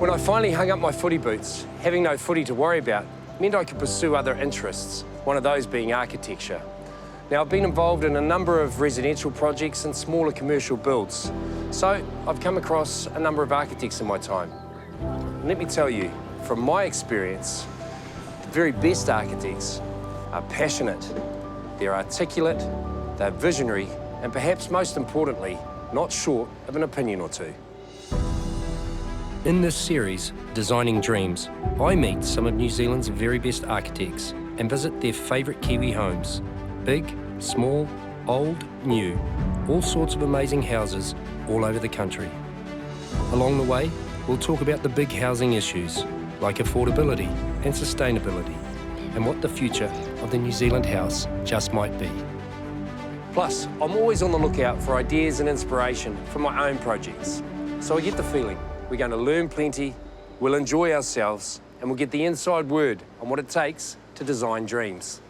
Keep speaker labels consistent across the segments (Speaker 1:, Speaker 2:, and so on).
Speaker 1: When I finally hung up my footy boots, having no footy to worry about meant I could pursue other interests, one of those being architecture. Now, I've been involved in a number of residential projects and smaller commercial builds, so I've come across a number of architects in my time. And let me tell you, from my experience, the very best architects are passionate, they're articulate, they're visionary, and perhaps most importantly, not short of an opinion or two. In this series, Designing Dreams, I meet some of New Zealand's very best architects and visit their favourite Kiwi homes. Big, small, old, new, all sorts of amazing houses all over the country. Along the way, we'll talk about the big housing issues like affordability and sustainability and what the future of the New Zealand house just might be. Plus, I'm always on the lookout for ideas and inspiration for my own projects. So I get the feeling we're going to learn plenty, we'll enjoy ourselves, and we'll get the inside word on what it takes to design dreams.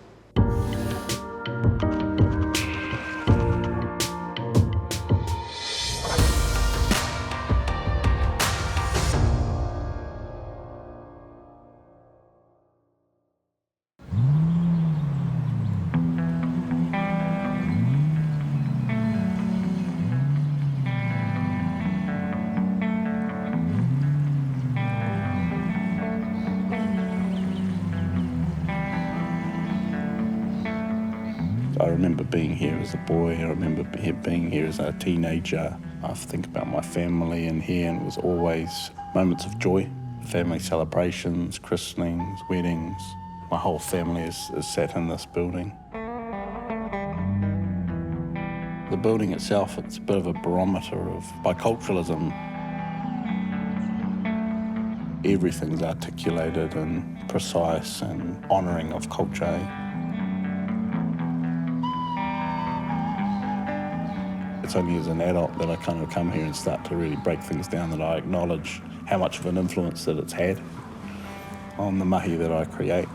Speaker 2: I remember being here as a boy, I remember being here as a teenager. I think about my family in here, and it was always moments of joy. Family celebrations, christenings, weddings. My whole family is sat in this building. The building itself, it's a bit of a barometer of biculturalism. Everything's articulated and precise and honouring of culture. It's only as an adult that I kind of come here and start to really break things down, that I acknowledge how much of an influence that it's had on the mahi that I create.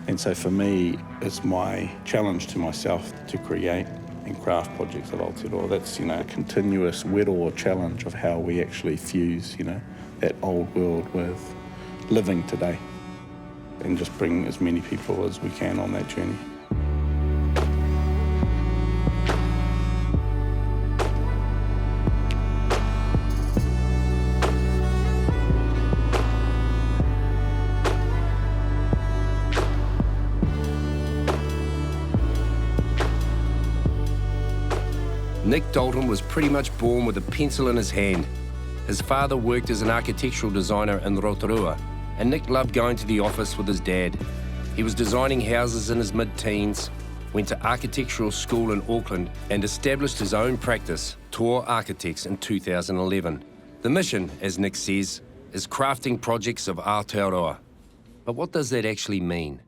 Speaker 2: And so for me, it's my challenge to myself to create and craft projects at Aotearoa. That's, a continuous wero challenge of how we actually fuse, that old world with living today, and just bring as many people as we can on that journey.
Speaker 1: Nick Dalton was pretty much born with a pencil in his hand. His father worked as an architectural designer in Rotorua, and Nick loved going to the office with his dad. He was designing houses in his mid-teens, went to architectural school in Auckland, and established his own practice, Tour Architects, in 2011. The mission, as Nick says, is crafting projects of Aotearoa. But what does that actually mean?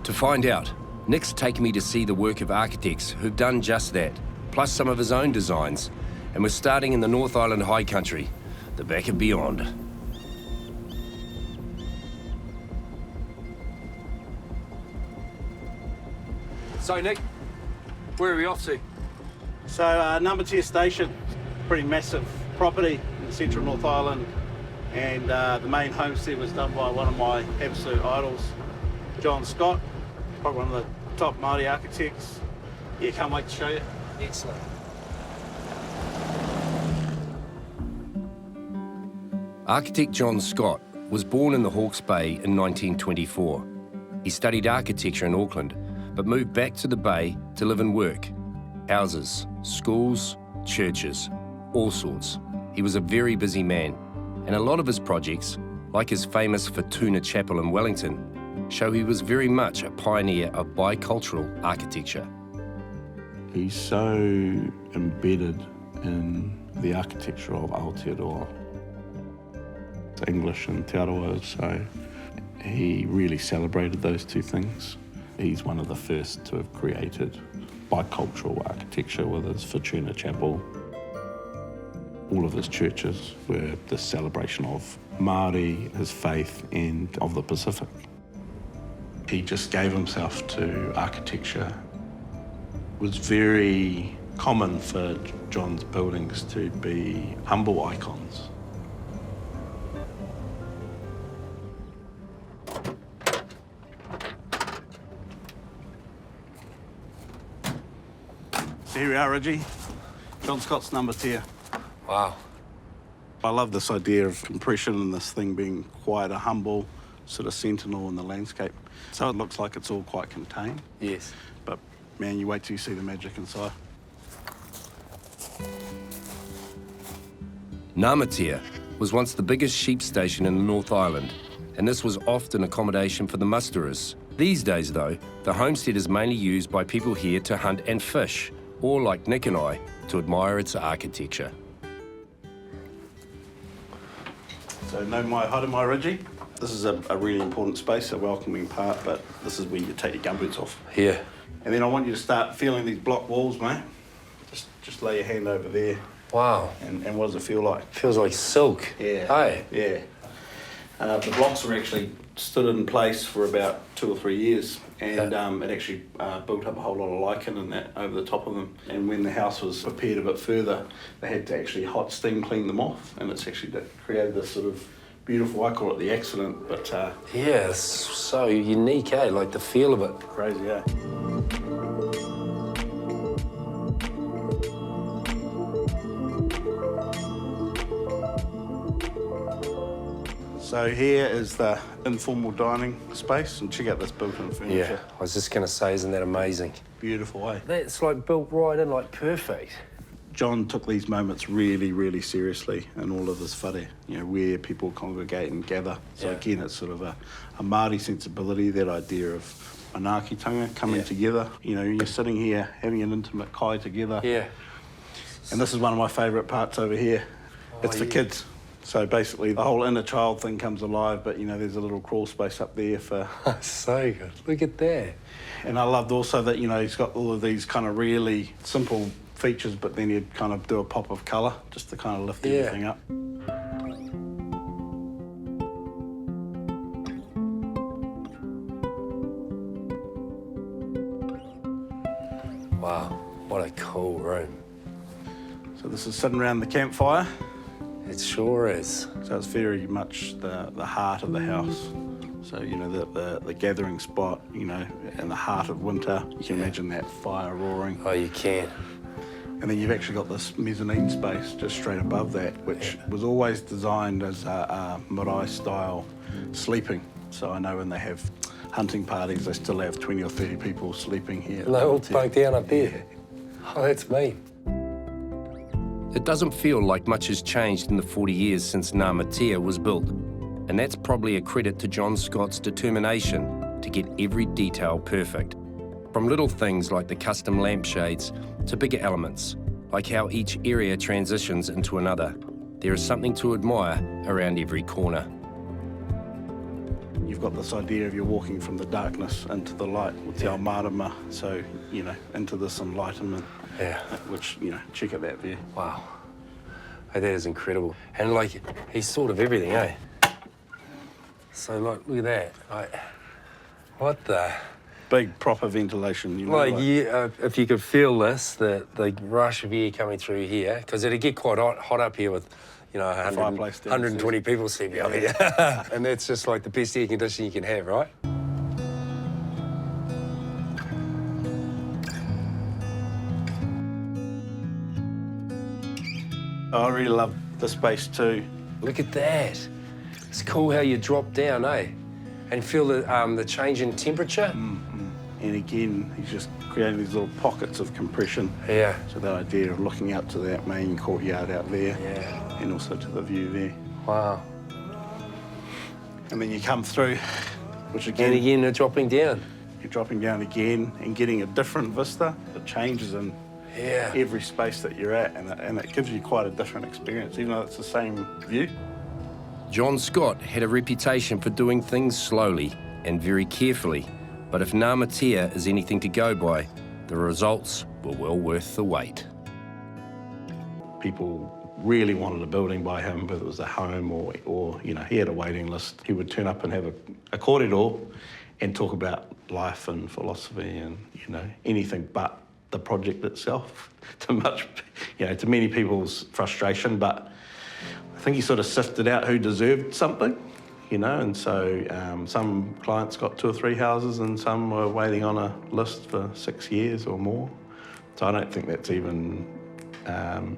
Speaker 1: To find out, Nick's taken me to see the work of architects who've done just that, plus some of his own designs, and we're starting in the North Island High Country, the back of beyond. So Nick, where are we off to?
Speaker 3: So Ngamatea Station, pretty massive property in central North Island, and the main homestead was done by one of my absolute idols, John Scott. Probably one of the top Maori architects. Yeah, can't wait to show you.
Speaker 1: Excellent. Architect John Scott was born in the Hawke's Bay in 1924. He studied architecture in Auckland, but moved back to the Bay to live and work. Houses, schools, churches, all sorts. He was a very busy man, and a lot of his projects, like his famous Fortuna Chapel in Wellington, show he was very much a pioneer of bicultural architecture.
Speaker 2: He's so embedded in the architecture of Aotearoa. It's English and Te Arawa, so he really celebrated those two things. He's one of the first to have created bicultural architecture with his Fortuna Chapel. All of his churches were the celebration of Māori, his faith, and of the Pacific. He just gave himself to architecture. It was very common for John's buildings to be humble icons.
Speaker 3: So here we are, Reggie. John Scott's Ngamatea.
Speaker 1: Wow.
Speaker 3: I love this idea of compression and this thing being quite a humble sort of sentinel in the landscape. So it looks like it's all quite contained.
Speaker 1: Yes.
Speaker 3: But man, you wait till you see the magic inside.
Speaker 1: Ngamatea was once the biggest sheep station in the North Island, and this was often accommodation for the musterers. These days, though, the homestead is mainly used by people here to hunt and fish, or like Nick and I, to admire its architecture.
Speaker 3: So no mai haere mai, Reggie. This is a really important space, a welcoming part, but this is where you take your gumboots off.
Speaker 1: Here.
Speaker 3: And then I want you to start feeling these block walls, mate. Just lay your hand over there.
Speaker 1: Wow.
Speaker 3: And what does it feel like?
Speaker 1: Feels like silk.
Speaker 3: Yeah.
Speaker 1: Hey.
Speaker 3: Yeah. The blocks were actually stood in place for about 2 or 3 years, and it actually built up a whole lot of lichen and that over the top of them. And when the house was prepared a bit further, they had to actually hot steam clean them off, and it's actually created this sort of beautiful, I call it the accident, but
Speaker 1: Yeah, it's so unique, eh? Like the feel of it.
Speaker 3: crazy, eh? So here is the informal dining space, and check out this built-in furniture.
Speaker 1: Yeah, I was just going to say, isn't that amazing?
Speaker 3: Beautiful, eh?
Speaker 1: That's like built right in, like perfect.
Speaker 3: John took these moments really, really seriously in all of this whare, you know, where people congregate and gather. So
Speaker 1: Yeah.
Speaker 3: again, it's sort of a Māori sensibility, that idea of manaakitanga coming together. You know, you're sitting here having an intimate kai together.
Speaker 1: Yeah.
Speaker 3: And this is one of my favourite parts over here. It's for kids. So basically the whole inner child thing comes alive, but you know, there's a little crawl space up there for...
Speaker 1: So good. Look at that.
Speaker 3: And I loved also that, you know, he's got all of these kind of really simple features, but then he'd kind of do a pop of colour just to kind of lift everything up.
Speaker 1: Wow, what a cool room.
Speaker 3: So this is sitting around the campfire.
Speaker 1: It sure is.
Speaker 3: So it's very much the heart of the house. So, you know, the gathering spot, you know, in the heart of winter. You can imagine that fire roaring.
Speaker 1: Oh, you can.
Speaker 3: And then you've actually got this mezzanine space just straight above that, which was always designed as a marae-style sleeping. So I know when they have hunting parties, they still have 20 or 30 people sleeping here.
Speaker 1: And they all bunk down up there. Oh, that's me. It doesn't feel like much has changed in the 40 years since Ngamatea was built. And that's probably a credit to John Scott's determination to get every detail perfect. From little things like the custom lampshades to bigger elements, like how each area transitions into another. There is something to admire around every corner.
Speaker 3: You've got this idea of you're walking from the darkness into the light with the marama, so, you know, into this enlightenment.
Speaker 1: Yeah.
Speaker 3: Which, you know, check out that view.
Speaker 1: Wow. Hey, that is incredible. And like, he's thought of everything, eh? So like, look at that. Like, what the?
Speaker 3: Big proper ventilation, you know.
Speaker 1: Like, yeah, if you could feel this, the rush of air coming through here, because it'd get quite hot up here with, you know, 120 people sleeping up here. And that's just like the best air conditioning you can have, right?
Speaker 3: I really love this space too.
Speaker 1: Look at that. It's cool how you drop down, eh? And feel the change in temperature.
Speaker 3: And again, he's just creating these little pockets of compression.
Speaker 1: Yeah.
Speaker 3: So that idea of looking out to that main courtyard out there.
Speaker 1: Yeah.
Speaker 3: And also to the view there.
Speaker 1: Wow.
Speaker 3: And then you come through, which again...
Speaker 1: And again, they're dropping down.
Speaker 3: You're dropping down again and getting a different vista. It changes in every space that you're at, and it gives you quite a different experience, even though it's the same view.
Speaker 1: John Scott had a reputation for doing things slowly and very carefully, but if Ngamatea is anything to go by, the results were well worth the wait.
Speaker 3: People
Speaker 2: really wanted a building by him, whether it was a home or you know, he had a waiting list. He would turn up and have a corridor and talk about life and philosophy and, you know, anything but the project itself, to many people's frustration. But I think he sort of sifted out who deserved something, you know, and so some clients got 2 or 3 houses and some were waiting on a list for 6 years or more. So I don't think that's even,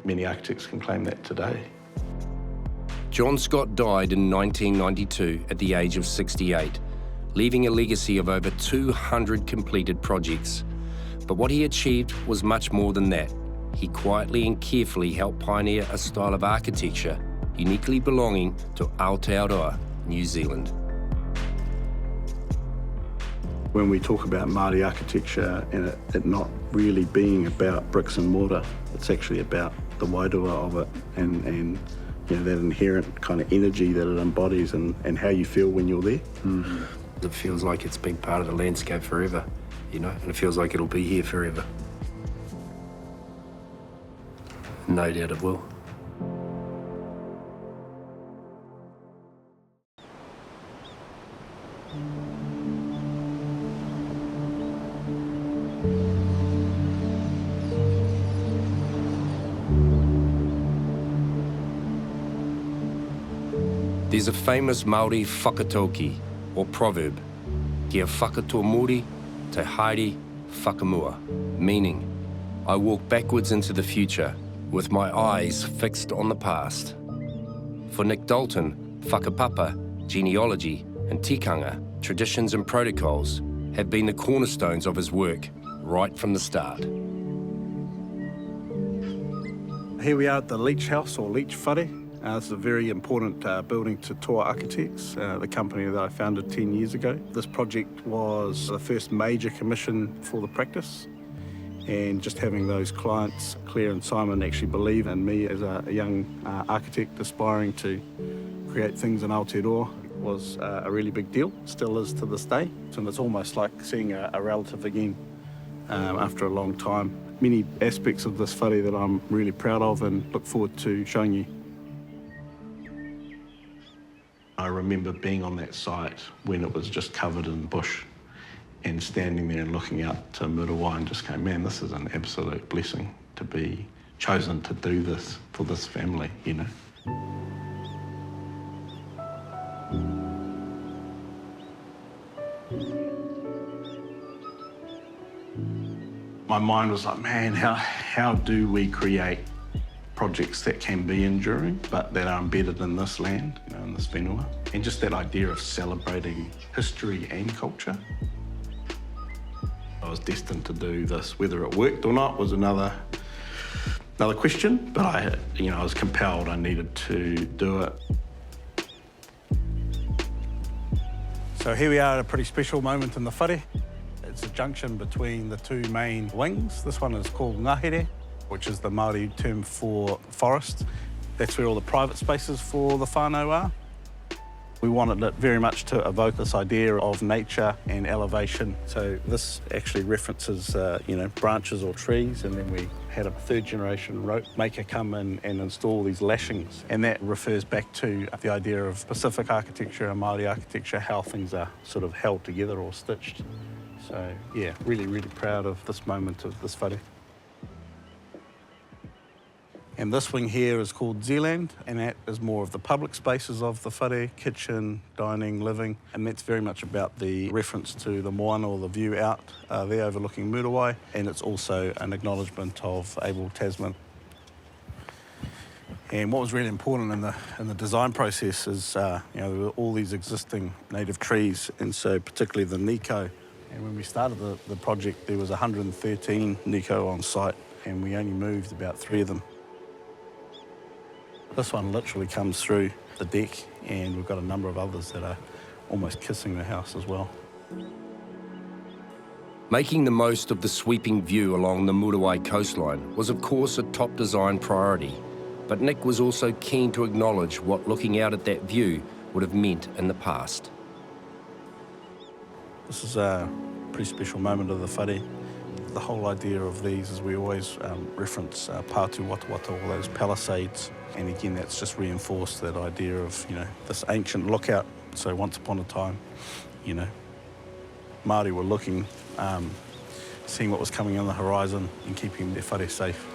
Speaker 2: many architects can claim that today.
Speaker 1: John Scott died in 1992 at the age of 68, leaving a legacy of over 200 completed projects. But what he achieved was much more than that. He quietly and carefully helped pioneer a style of architecture uniquely belonging to Aotearoa, New Zealand.
Speaker 2: When we talk about Māori architecture and it not really being about bricks and mortar, it's actually about the wairua of it and you know, that inherent kind of energy that it embodies and how you feel when you're there.
Speaker 1: Mm-hmm. It feels like it's been part of the landscape forever, you know, and it feels like it'll be here forever. No doubt it will. There's a famous Māori whakatauki, or proverb, kia whakatoa muri te haere whakamua, meaning, I walk backwards into the future with my eyes fixed on the past. For Nick Dalton, whakapapa, genealogy and tikanga, traditions and protocols have been the cornerstones of his work right from the start.
Speaker 3: Here we are at the Leach House, or Leach Whare. This is a very important building to Toa Architects, the company that I founded 10 years ago. This project was the first major commission for the practice, and just having those clients, Claire and Simon, actually believe in me as a young architect aspiring to create things in Aotearoa was a really big deal, still is to this day. And it's almost like seeing a relative again after a long time. Many aspects of this whare that I'm really proud of and look forward to showing you.
Speaker 2: I remember being on that site when it was just covered in bush and standing there and looking out to Muriwai and just going, man, this is an absolute blessing to be chosen to do this for this family, you know. My mind was like, man, how do we create projects that can be enduring, but that are embedded in this land, you know, in this whenua. And just that idea of celebrating history and culture. I was destined to do this. Whether it worked or not was another question, but I was compelled, I needed to do it.
Speaker 3: So here we are at a pretty special moment in the whare. It's a junction between the two main wings. This one is called ngahere, which is the Māori term for forest. That's where all the private spaces for the whānau are. We wanted it very much to evoke this idea of nature and elevation. So this actually references, branches or trees, and then we had a third-generation rope maker come in and install these lashings. And that refers back to the idea of Pacific architecture and Māori architecture, how things are sort of held together or stitched. So, yeah, really, really proud of this moment of this whare. And this wing here is called Zealand, and that is more of the public spaces of the whare, kitchen, dining, living, and that's very much about the reference to the moana or the view out there overlooking Muriwai, and it's also an acknowledgement of Abel Tasman. And what was really important in the design process is, there were all these existing native trees, and so particularly the Nico. And when we started the project, there was 113 Nico on site, and we only moved about 3 of them. This one literally comes through the deck, and we've got a number of others that are almost kissing the house as well.
Speaker 1: Making the most of the sweeping view along the Muriwai coastline was of course a top design priority, but Nick was also keen to acknowledge what looking out at that view would have meant in the past.
Speaker 3: This is a pretty special moment of the whare. The whole idea of these is we always reference pātu wata wata, all those palisades. And again, that's just reinforced that idea of, this ancient lookout. So once upon a time, Māori were looking, seeing what was coming on the horizon and keeping their whare safe.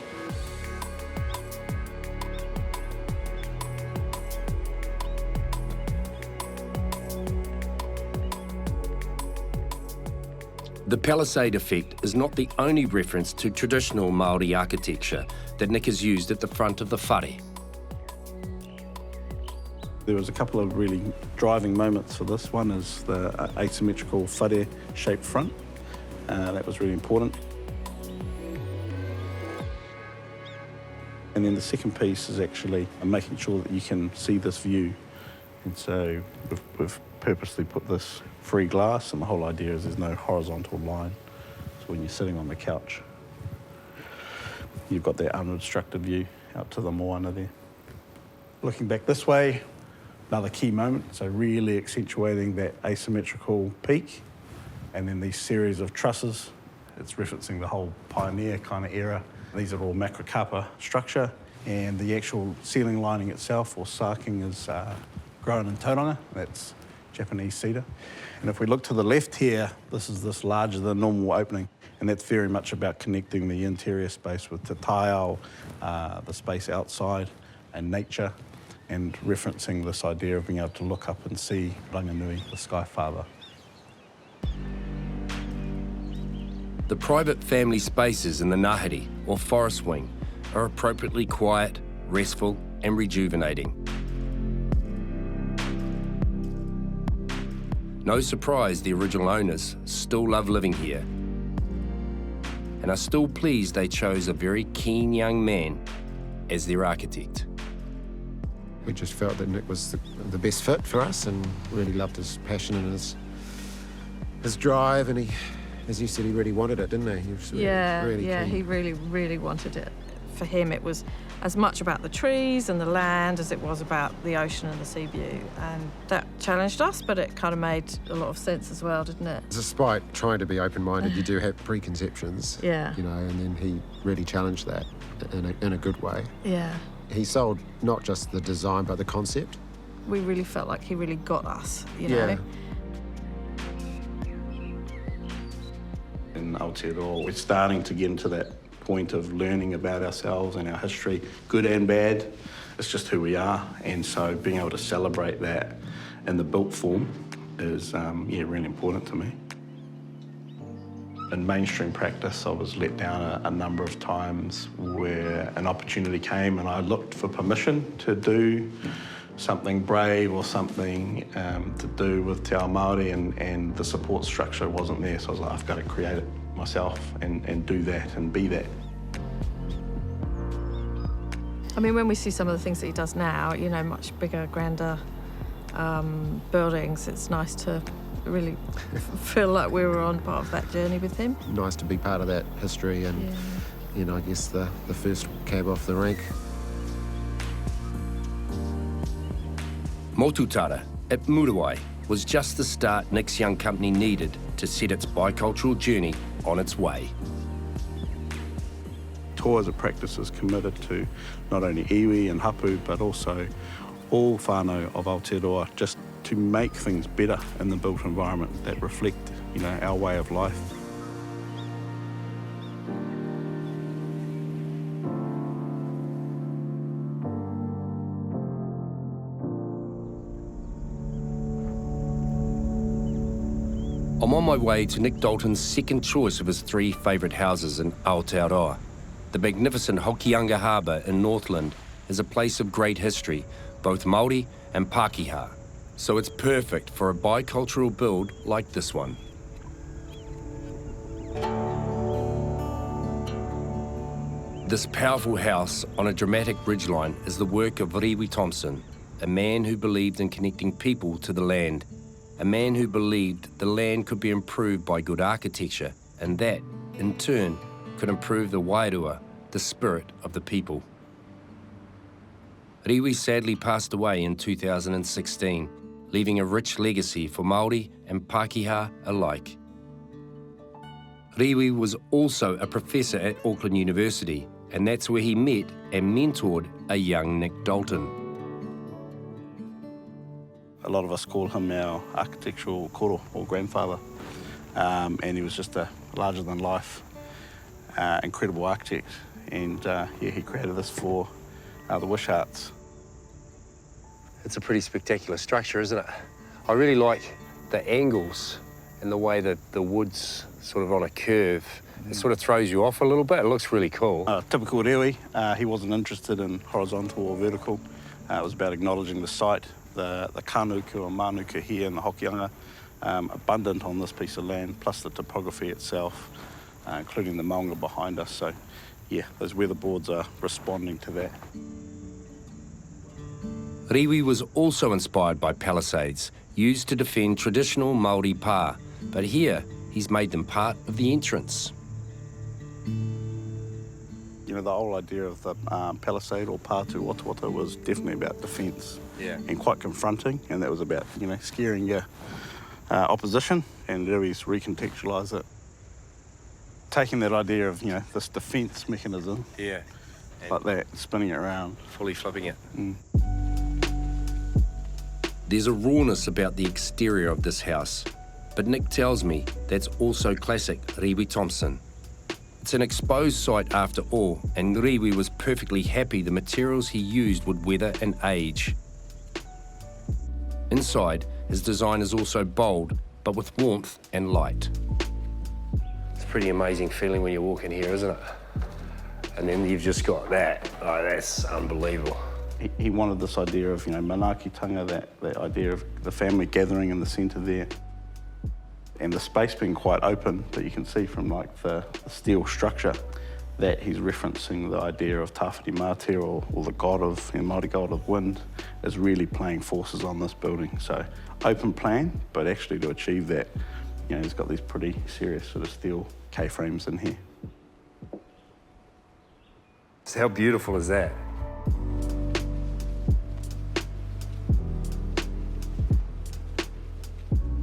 Speaker 1: The palisade effect is not the only reference to traditional Māori architecture that Nick has used at the front of the whare.
Speaker 3: There was a couple of really driving moments for this. One is the asymmetrical whare-shaped front. That was really important. And then the second piece is actually making sure that you can see this view. And so we've purposely put this free glass, and the whole idea is there's no horizontal line. So when you're sitting on the couch, you've got that unobstructed view out to the moana there. Looking back this way, another key moment, so really accentuating that asymmetrical peak, and then these series of trusses. It's referencing the whole pioneer kind of era. These are all macrokapa structure, and the actual ceiling lining itself, or sarking, is grown in tauranga. That's Japanese cedar. And if we look to the left here, this is this larger than normal opening, and that's very much about connecting the interior space with te taiao, the space outside, and nature, and referencing this idea of being able to look up and see Ranganui, the Sky Father.
Speaker 1: The private family spaces in the Ngāhere, or forest wing, are appropriately quiet, restful and rejuvenating. No surprise the original owners still love living here and are still pleased they chose a very keen young man as their architect.
Speaker 4: We just felt that Nick was the best fit for us, and really loved his passion and his drive, and he, as you said, he really wanted it, didn't he? He was really keen.
Speaker 5: He really wanted it. For him, it was as much about the trees and the land as it was about the ocean and the sea view, and that challenged us, but it kind of made a lot of sense as well, didn't it?
Speaker 4: Despite trying to be open-minded, you do have preconceptions,
Speaker 5: Yeah.
Speaker 4: And then he really challenged that in a good way.
Speaker 5: Yeah.
Speaker 4: He sold not just the design, but the concept.
Speaker 5: We really felt like he really got us,
Speaker 4: Yeah.
Speaker 3: In Aotearoa, we're starting to get into that point of learning about ourselves and our history, good and bad. It's just who we are, and so being able to celebrate that in the built form is really important to me. In mainstream practice, I was let down a number of times where an opportunity came and I looked for permission to do something brave or something to do with Te Ao Māori, and the support structure wasn't there, so I was like, I've got to create it myself and do that and be that.
Speaker 5: I mean, when we see some of the things that he does now, much bigger, grander buildings, it's nice to really feel like we were on part of that journey with him.
Speaker 4: Nice to be part of that history, and I guess the first cab off the rank.
Speaker 1: Motutara at Muriwai was just the start Nick's young company needed to set its bicultural journey on its way.
Speaker 3: Toa as a practice is committed to not only iwi and hapu, but also all whānau of Aotearoa, just to make things better in the built environment that reflect, our way of life.
Speaker 1: I'm on my way to Nick Dalton's second choice of his 3 favourite houses in Aotearoa. The magnificent Hokianga Harbour in Northland is a place of great history, both Māori and Pākehā, so it's perfect for a bicultural build like this one. This powerful house on a dramatic ridgeline is the work of Rewi Thompson, a man who believed in connecting people to the land, a man who believed the land could be improved by good architecture, and that, in turn, could improve the wairua, the spirit of the people. Rewi sadly passed away in 2016, leaving a rich legacy for Māori and Pākehā alike. Rewi was also a professor at Auckland University and that's where he met and mentored a young Nick Dalton.
Speaker 2: A lot of us call him our architectural koro, or grandfather, and he was just a larger-than-life, incredible architect. And he created this for the Wisharts.
Speaker 1: It's a pretty spectacular structure, isn't it? I really like the angles and the way that the wood's sort of on a curve. It sort of throws you off a little bit. It looks really cool.
Speaker 2: Typical Rewi, he wasn't interested in horizontal or vertical. It was about acknowledging the site, the kānuku or mānuka here in the Hokianga, abundant on this piece of land, plus the topography itself, including the maunga behind us. So, yeah, those weatherboards are responding to that.
Speaker 1: Rewi was also inspired by palisades, used to defend traditional Māori pā, but here he's made them part of the entrance.
Speaker 2: You know, the whole idea of the palisade or pātu wata was definitely about defence, and quite confronting, and that was about, you know, scaring your opposition, and Rewi's recontextualised it. Taking that idea of, you know, this defence mechanism, like that, spinning it around.
Speaker 1: Fully flipping it. There's a rawness about the exterior of this house, but Nick tells me that's also classic Rewi Thompson. It's an exposed site after all, and Rewi was perfectly happy the materials he used would weather and age. Inside, his design is also bold, but with warmth and light. It's a pretty amazing feeling when you walk in here, isn't it? And then you've just got that. Oh, that's unbelievable.
Speaker 2: He wanted this idea of, you know, manaakitanga, that idea of the family gathering in the centre there. And the space being quite open, but you can see from like the steel structure that he's referencing the idea of Tawhiti Mate, or the god of, you know, Māori god of wind, is really playing forces on this building. So open plan, but actually to achieve that, you know, he's got these pretty serious sort of steel K-frames in here.
Speaker 1: So how beautiful is that?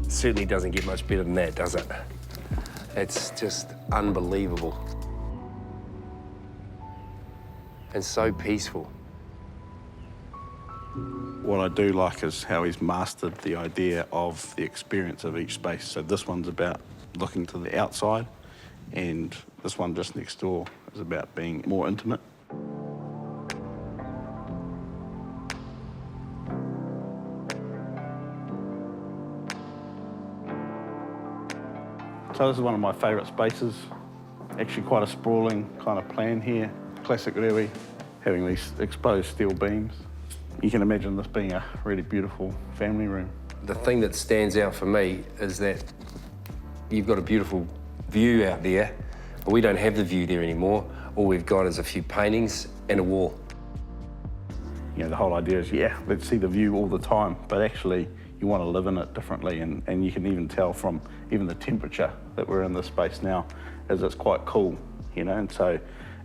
Speaker 1: Certainly doesn't get much better than that, does it? It's just unbelievable. And so peaceful.
Speaker 2: What I do like is how he's mastered the idea of the experience of each space. So this one's about looking to the outside, and this one just next door is about being more intimate. So this is one of my favourite spaces. Actually quite a sprawling kind of plan here. Classic Rewi, having these exposed steel beams. You can imagine this being a really beautiful family room.
Speaker 1: The thing that stands out for me is that you've got a beautiful view out there, but we don't have the view there anymore. All we've got is a few paintings and a wall.
Speaker 2: You know, the whole idea is, yeah, let's see the view all the time, but actually you want to live in it differently, and you can even tell from even the temperature that we're in this space now, is it's quite cool, you know, and so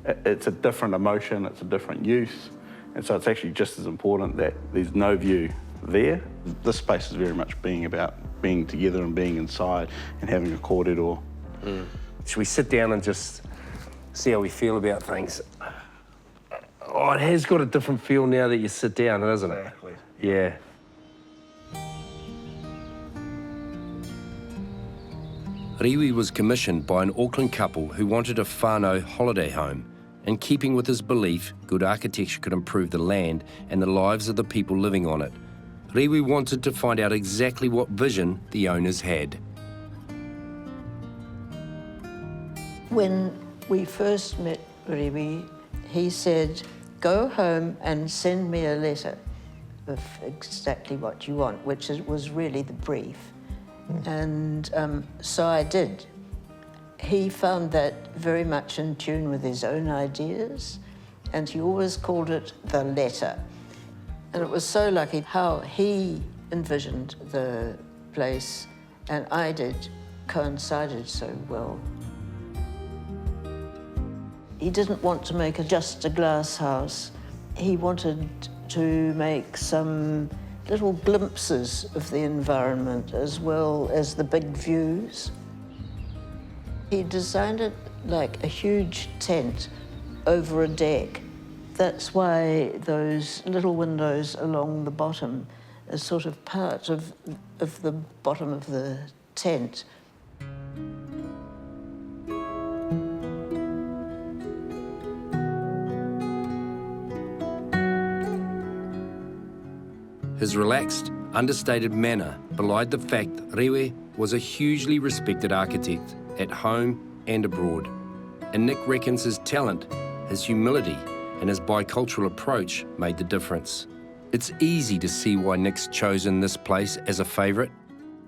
Speaker 2: it's a different emotion, it's a different use, and so it's actually just as important that there's no view there. This space is very much being about being together and being inside and having a corridor.
Speaker 1: Should we sit down and just see how we feel about things? Oh, it has got a different feel now that you sit down, doesn't it?
Speaker 2: Exactly.
Speaker 1: Yeah. Rewi was commissioned by an Auckland couple who wanted a whānau holiday home. In keeping with his belief, good architecture could improve the land and the lives of the people living on it, Rewi wanted to find out exactly what vision the owners had.
Speaker 6: When we first met Rewi, he said, go home and send me a letter of exactly what you want, which was really the brief. And so I did. He found that very much in tune with his own ideas, and he always called it the letter. And it was so lucky how he envisioned the place, and I did, coincided so well. He didn't want to make just a glass house. He wanted to make some little glimpses of the environment as well as the big views. He designed it like a huge tent over a deck. That's why those little windows along the bottom are sort of part of the bottom of the tent.
Speaker 1: His relaxed, understated manner belied the fact that Rewi was a hugely respected architect at home and abroad. And Nick reckons his talent, his humility, and his bicultural approach made the difference. It's easy to see why Nick's chosen this place as a favourite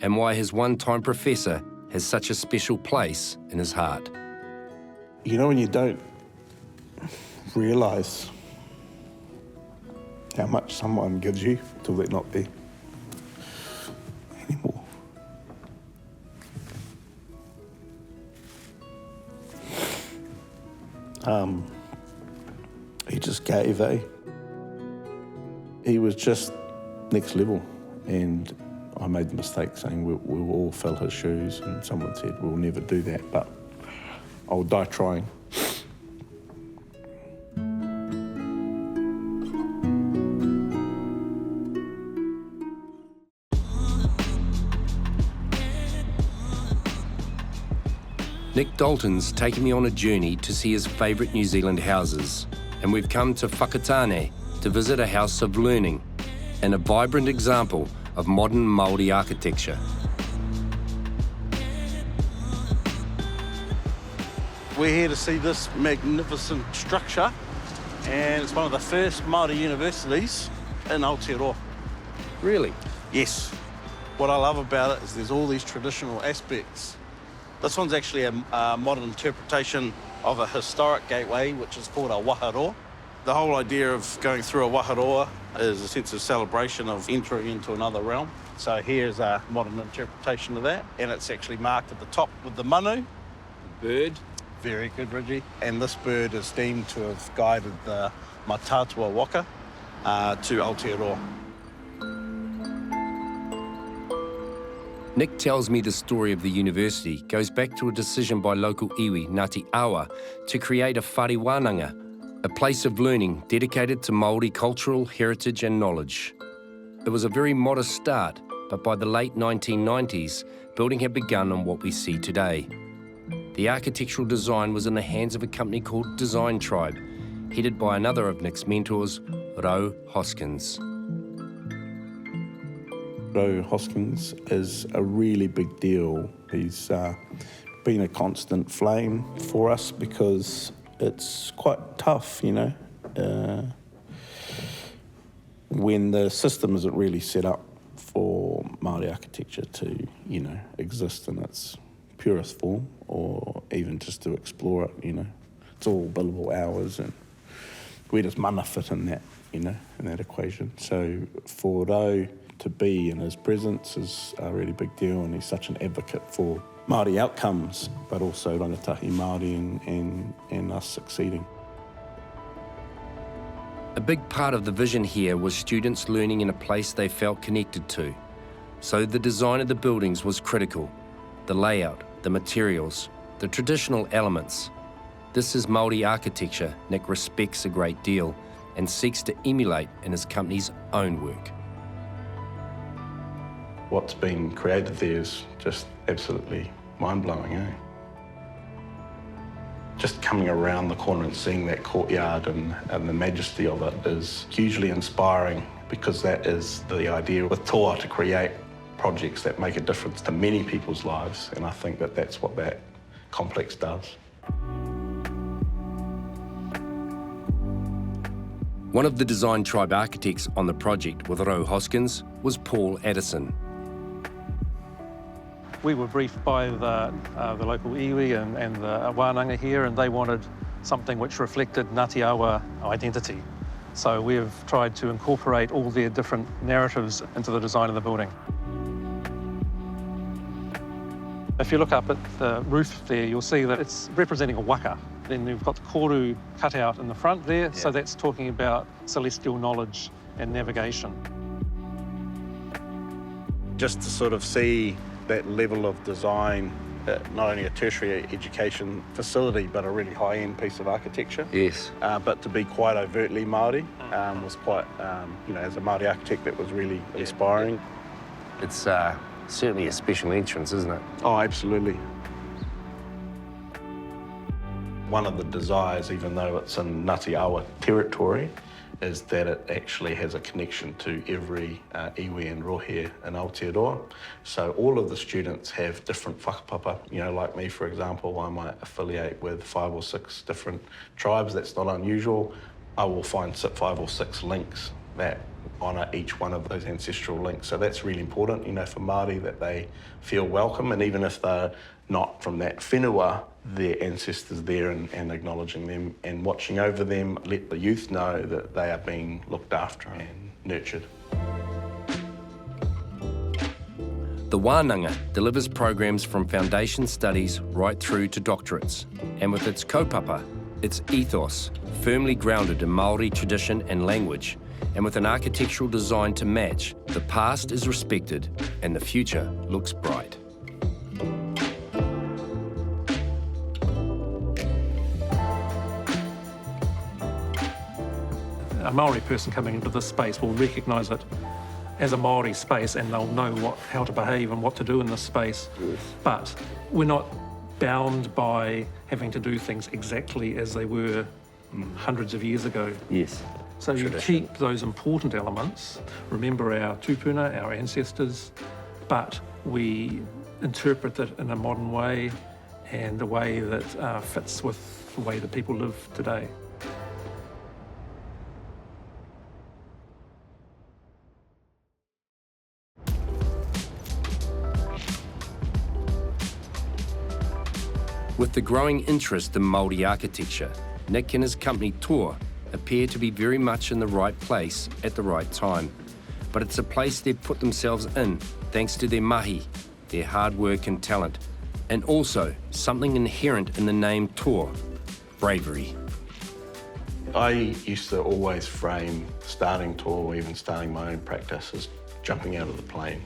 Speaker 1: and why his one-time professor has such a special place in his heart.
Speaker 2: You know when you don't realise how much someone gives you till they're not there anymore. He just gave, eh? He was just next level, and I made the mistake saying we'll all fill his shoes, and someone said we'll never do that, but I'll die trying.
Speaker 1: Nick Dalton's taken me on a journey to see his favourite New Zealand houses, and we've come to Whakatane to visit a house of learning and a vibrant example of modern Māori architecture.
Speaker 3: We're here to see this magnificent structure, and it's one of the first Māori universities in Aotearoa.
Speaker 1: Really?
Speaker 3: Yes. What I love about it is there's all these traditional aspects. This one's actually a modern interpretation of a historic gateway, which is called a waharoa. The whole idea of going through a waharoa is a sense of celebration of entering into another realm. So here's a modern interpretation of that, and it's actually marked at the top with the manu.
Speaker 1: Bird.
Speaker 3: Very good, Reggie. And this bird is deemed to have guided the Matatua waka to Aotearoa.
Speaker 1: Nick tells me the story of the university goes back to a decision by local iwi, Ngāti Awa, to create a whare wānanga, a place of learning dedicated to Māori cultural heritage and knowledge. It was a very modest start, but by the late 1990s, building had begun on what we see today. The architectural design was in the hands of a company called Design Tribe, headed by another of Nick's mentors, Ro Hoskins.
Speaker 2: Ro Hoskins is a really big deal. He's been a constant flame for us because it's quite tough, you know, when the system isn't really set up for Māori architecture to, you know, exist in its purest form, or even just to explore it, you know. It's all billable hours, and where does mana fit in that, you know, in that equation? So for Ro to be in his presence is a really big deal, and he's such an advocate for Māori outcomes, but also rangatahi Māori and us succeeding.
Speaker 1: A big part of the vision here was students learning in a place they felt connected to. So the design of the buildings was critical. The layout, the materials, the traditional elements. This is Māori architecture Nick respects a great deal and seeks to emulate in his company's own work.
Speaker 2: What's been created there is just absolutely mind-blowing, eh? Just coming around the corner and seeing that courtyard and the majesty of it is hugely inspiring, because that is the idea with toa, to create projects that make a difference to many people's lives, and I think that that's what that complex does.
Speaker 1: One of the Design Tribe architects on the project with Ro Hoskins was Paul Addison.
Speaker 7: We were briefed by the local iwi and the wānanga here, and they wanted something which reflected Ngāti Awa identity. So we've tried to incorporate all their different narratives into the design of the building. If you look up at the roof there, you'll see that it's representing a waka. Then you've got the koru cut out in the front there, so that's talking about celestial knowledge and navigation.
Speaker 3: Just to sort of see that level of design
Speaker 2: not only a tertiary education facility, but a really high-end piece of architecture.
Speaker 8: Yes.
Speaker 2: But to be quite overtly Māori was quite, as a Māori architect, that was really inspiring.
Speaker 8: It's certainly a special entrance, isn't it?
Speaker 2: Oh, absolutely. One of the desires, even though it's in Ngāti Awa territory, is that it actually has a connection to every iwi and rohe in Aotearoa. So all of the students have different whakapapa. Like me, for example, I might affiliate with 5 or 6 different tribes. That's not unusual. I will find 5 or 6 links that honour each one of those ancestral links. So that's really important, for Māori, that they feel welcome, and even if they're not from that whenua, their ancestors there and acknowledging them and watching over them, let the youth know that they are being looked after and nurtured.
Speaker 1: The Wānanga delivers programs from foundation studies right through to doctorates, and with its kaupapa, its ethos, firmly grounded in Māori tradition and language, and with an architectural design to match, the past is respected and the future looks bright.
Speaker 7: A Maori person coming into this space will recognise it as a Maori space, and they'll know how to behave and what to do in this space.
Speaker 8: Yes.
Speaker 7: But we're not bound by having to do things exactly as they were hundreds of years ago.
Speaker 8: Yes.
Speaker 7: So you keep those important elements, remember our tupuna, our ancestors, but we interpret it in a modern way and a way that fits with the way that people live today.
Speaker 1: With the growing interest in Māori architecture, Nick and his company Tour appear to be very much in the right place at the right time. But it's a place they've put themselves in thanks to their mahi, their hard work and talent, and also something inherent in the name Tour, bravery.
Speaker 2: I used to always frame starting Tour, or even starting my own practice, as jumping out of the plane,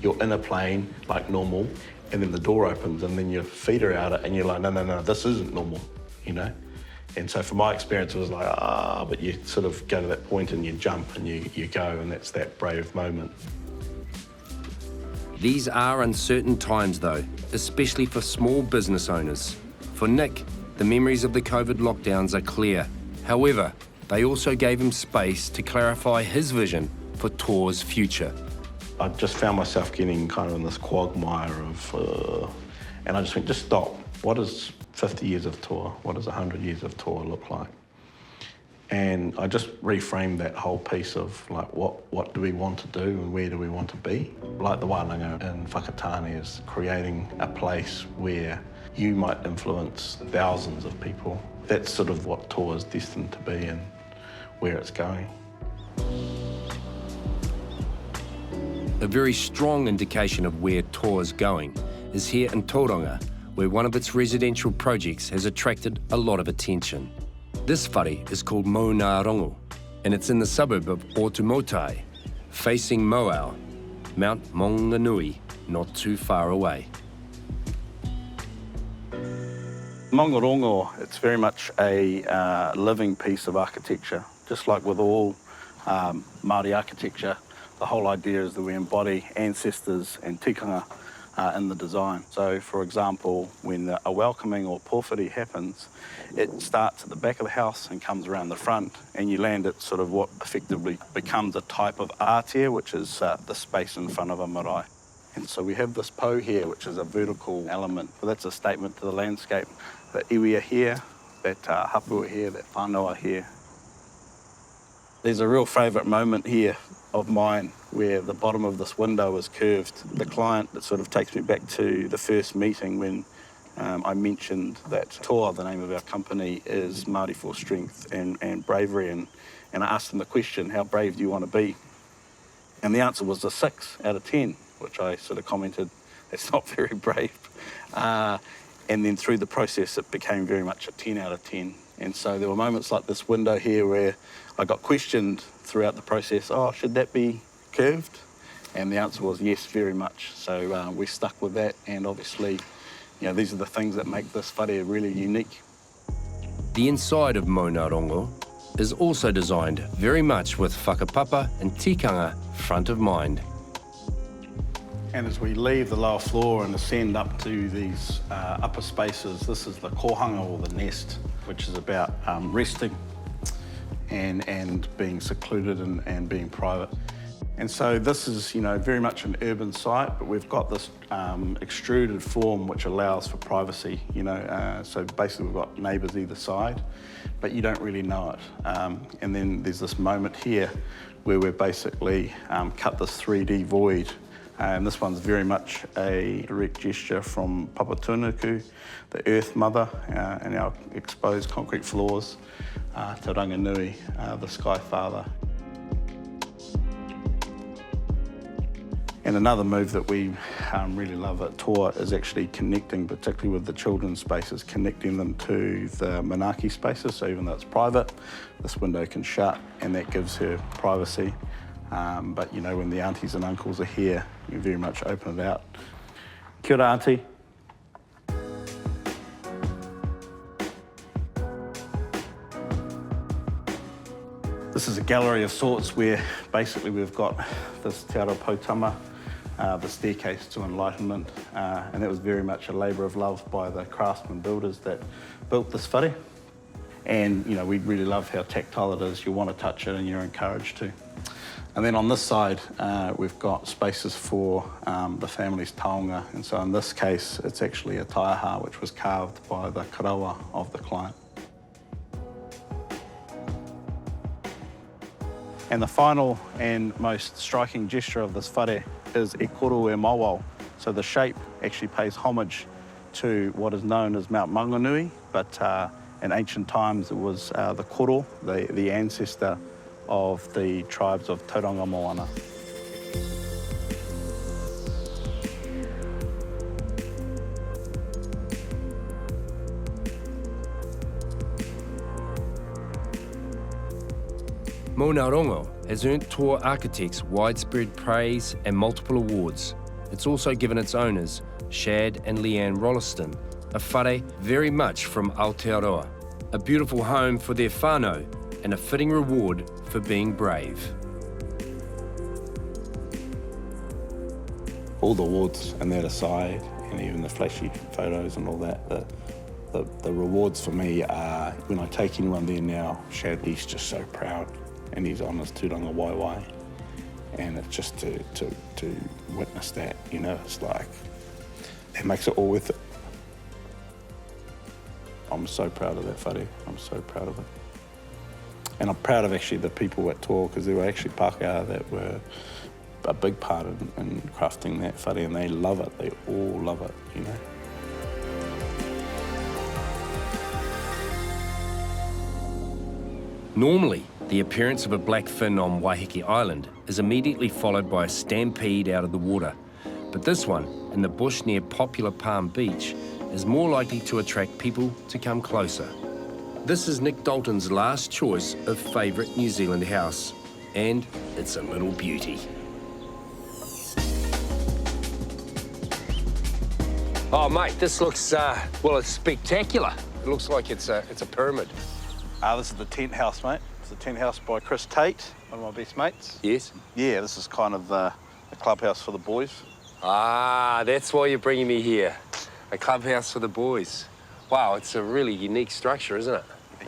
Speaker 2: You're in a plane like normal, and then the door opens and then your feet are out and you're like, no, this isn't normal, And so from my experience, it was like, but you sort of go to that point and you jump and you go, and that's that brave moment.
Speaker 1: These are uncertain times though, especially for small business owners. For Nick, the memories of the COVID lockdowns are clear. However, they also gave him space to clarify his vision for Tour's future.
Speaker 2: I just found myself getting kind of in this quagmire of, and I just went, just stop. What does 50 years of Tour, what does 100 years of Tour look like? And I just reframed that whole piece of like, what do we want to do and where do we want to be? Like the wānanga in Whakatane is creating a place where you might influence thousands of people. That's sort of what Tour is destined to be and where it's going.
Speaker 1: A very strong indication of where Tour is going is here in Tauranga, where one of its residential projects has attracted a lot of attention. This whare is called Maungarongo, and it's in the suburb of Otumotai, facing Moao, Mount Maunganui, not too far away.
Speaker 2: Maungarongo, it's very much a living piece of architecture. Just like with all Māori architecture, the whole idea is that we embody ancestors and tikanga in the design. So, for example, when a welcoming or pōwhiri happens, it starts at the back of the house and comes around the front, and you land at sort of what effectively becomes a type of ātea, which is the space in front of a marae. And so we have this po here, which is a vertical element. So that's a statement to the landscape. The iwi are here, that hapu are here, that whānau are here. There's a real favourite moment here of mine where the bottom of this window is curved. The client, that sort of takes me back to the first meeting when I mentioned that Toa, the name of our company, is Māori for strength and bravery. And I asked them the question, how brave do you want to be? And the answer was a 6 out of 10, which I sort of commented, that's not very brave. And then through the process, it became very much a 10 out of 10. And so there were moments like this window here where I got questioned throughout the process, should that be curved? And the answer was yes, very much. So we stuck with that, and obviously You know, these are the things that make this whare really unique.
Speaker 1: The inside of Maungarongo is also designed very much with whakapapa and tikanga front of mind.
Speaker 2: And as we leave the lower floor and ascend up to these upper spaces, this is the kohanga, or the nest, which is about resting and being secluded and being private. And so this is, you know, very much an urban site, but we've got this extruded form which allows for privacy, you know. So basically we've got neighbours either side, but you don't really know it. And then there's this moment here where we've basically cut this 3D void. And this one's very much a direct gesture from Papatunuku, the Earth Mother, and our exposed concrete floors, to Ranganui, the Sky Father. And another move that we really love at Toa is actually connecting, particularly with the children's spaces, connecting them to the Manaki spaces. So even though it's private, this window can shut and that gives her privacy. But you know, when the aunties and uncles are here, you very much open it out. Kia ora, auntie. This is a gallery of sorts where basically we've got this Te Ara Potama, the staircase to enlightenment, and that was very much a labour of love by the craftsmen builders that built this whare. And you know, we really love how tactile it is. You want to touch it and you're encouraged to. And then on this side, we've got spaces for the family's taonga. And so in this case, it's actually a taiaha which was carved by the karawa of the client. And the final and most striking gesture of this whare is e koro e mawao. So the shape actually pays homage to what is known as Mount Maunganui, but in ancient times it was the koro, the ancestor of the tribes of Tauranga Moana.
Speaker 1: Maungarongo has earned Toa architects widespread praise and multiple awards. It's also given its owners, Shad and Leanne Rolliston, a whare very much from Aotearoa, a beautiful home for their whānau and a fitting reward for being brave.
Speaker 2: All the awards and that aside, and even the flashy photos and all that, the rewards for me are when I take anyone there now, Shad, he's just so proud and he's on his tūranga waiwai. And it's just to witness that, you know, it's like, it makes it all worth it. I'm so proud of that whare, I'm so proud of it. And I'm proud of actually the people at Toa, because there were actually Pākehā that were a big part in crafting that whare, and they love it, they all love it, you know.
Speaker 1: Normally, the appearance of a black fin on Waiheke Island is immediately followed by a stampede out of the water. But this one, in the bush near popular Palm Beach, is more likely to attract people to come closer. This is Nick Dalton's last choice of favourite New Zealand house, and it's a little beauty. Oh mate, this looks, well, it's spectacular. It looks like it's a pyramid.
Speaker 2: This is the tent house, mate. It's the tent house by Chris Tate, one of my best mates.
Speaker 1: Yes?
Speaker 2: Yeah, this is kind of the clubhouse for the boys.
Speaker 1: Ah, that's why you're bringing me here. A clubhouse for the boys. Wow, it's a really unique structure, isn't it?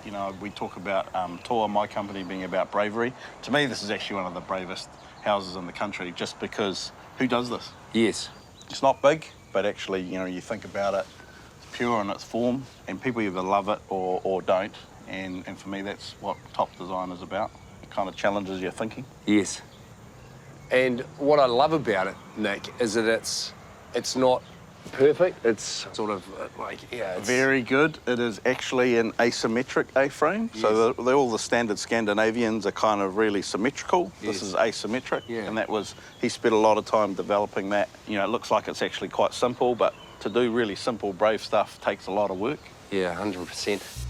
Speaker 2: You know, we talk about Toa, my company, being about bravery. To me, this is actually one of the bravest houses in the country, just because who does this?
Speaker 1: Yes.
Speaker 2: It's not big, but actually, you know, you think about it, it's pure in its form, and people either love it or don't. And for me, that's what top design is about. It kind of challenges your thinking.
Speaker 1: Yes. And what I love about it, Nick, is that it's not perfect. It's sort of like, yeah, it's
Speaker 2: very good. It is actually an asymmetric A-frame. Yes. So all the standard Scandinavians are kind of really symmetrical. Yes. This is asymmetric. Yeah. And he spent a lot of time developing that. You know, it looks like it's actually quite simple, but to do really simple, brave stuff takes a lot of work.
Speaker 1: Yeah, 100%.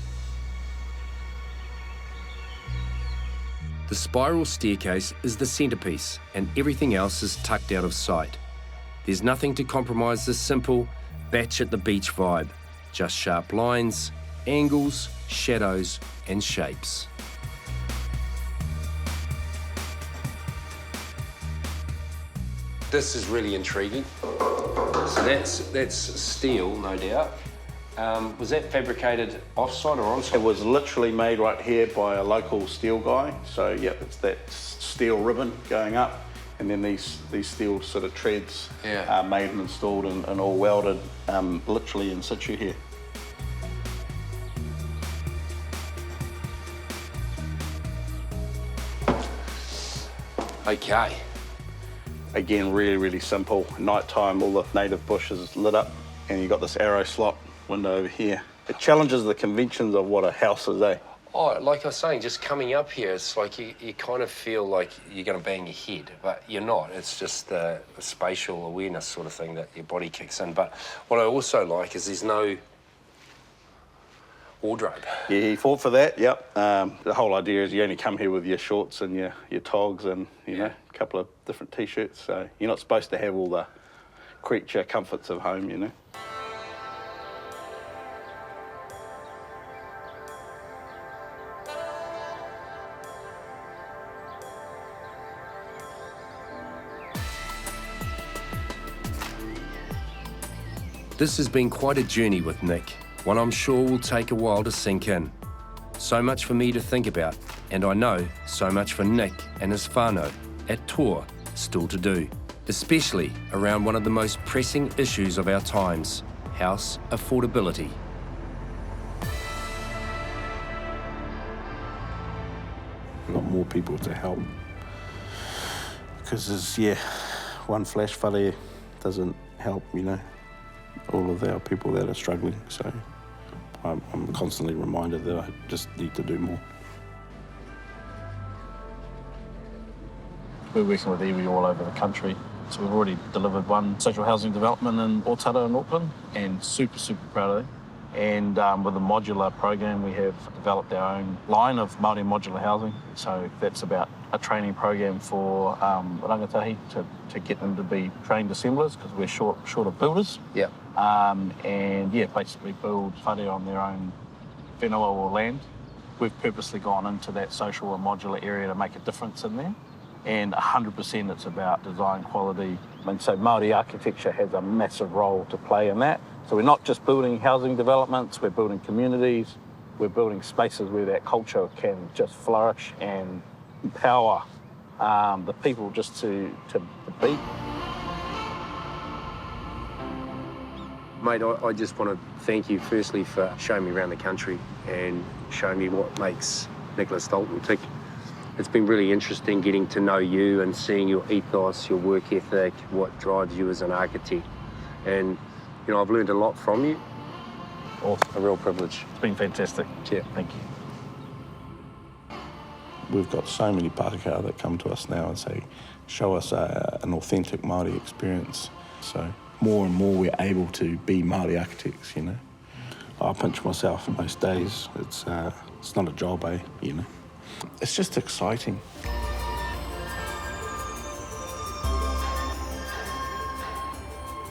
Speaker 1: The spiral staircase is the centrepiece, and everything else is tucked out of sight. There's nothing to compromise this simple, batch at the beach vibe. Just sharp lines, angles, shadows and shapes. This is really intriguing. So that's steel, no doubt. Was that fabricated off-site or on-site?
Speaker 3: It was literally made right here by a local steel guy. So yeah, it's that steel ribbon going up, and then these steel sort of treads are made and installed and all welded literally in situ here.
Speaker 1: Okay.
Speaker 3: Again, really, really simple. Night time, all the native bush is lit up, and you've got this arrow slot window over here. It challenges the conventions of what a house is, eh?
Speaker 1: Oh, like I was saying, just coming up here, it's like you kind of feel like you're going to bang your head, but you're not. It's just the spatial awareness sort of thing that your body kicks in. But what I also like is there's no wardrobe.
Speaker 3: Yeah, he fought for that, yep. The whole idea is you only come here with your shorts and your togs and, you know, a couple of different T-shirts, so you're not supposed to have all the creature comforts of home, you know.
Speaker 1: This has been quite a journey with Nick, one I'm sure will take a while to sink in. So much for me to think about, and I know so much for Nick and his whānau at tour still to do, especially around one of the most pressing issues of our times, house affordability.
Speaker 2: We've got more people to help, because there's, one flash whare doesn't help, you know, all of our people that are struggling, so I'm constantly reminded that I just need to do more.
Speaker 9: We're working with iwi all over the country, so we've already delivered one social housing development in Rotorua in Auckland, and super proud of it. And with the modular program, we have developed our own line of Māori modular housing. So that's about a training program for rangatahi to get them to be trained assemblers, because we're short of builders.
Speaker 1: Yeah.
Speaker 9: Basically build whare on their own whenua or land. We've purposely gone into that social and modular area to make a difference in there. And 100% it's about design quality. So Māori architecture has a massive role to play in that. So we're not just building housing developments, we're building communities, we're building spaces where that culture can just flourish and empower the people just to be.
Speaker 1: Mate, I just want to thank you firstly for showing me around the country and showing me what makes Nicholas Dalton tick. It's been really interesting getting to know you and seeing your ethos, your work ethic, what drives you as an architect. And, you know, I've learned a lot from you.
Speaker 9: Awesome.
Speaker 1: A real privilege.
Speaker 9: It's been fantastic.
Speaker 1: Yeah.
Speaker 9: Thank you.
Speaker 2: We've got so many Pākehā that come to us now and say, show us an authentic Māori experience. So more and more we're able to be Māori architects, you know. I pinch myself most days. It's not a job, you know. It's just exciting.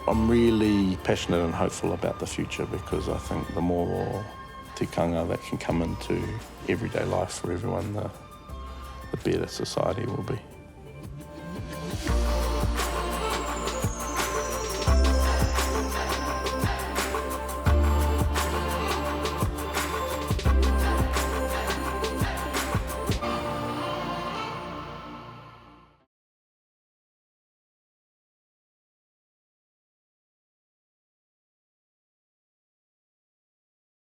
Speaker 2: I'm really passionate and hopeful about the future, because I think the more tikanga that can come into everyday life for everyone, the better society will be.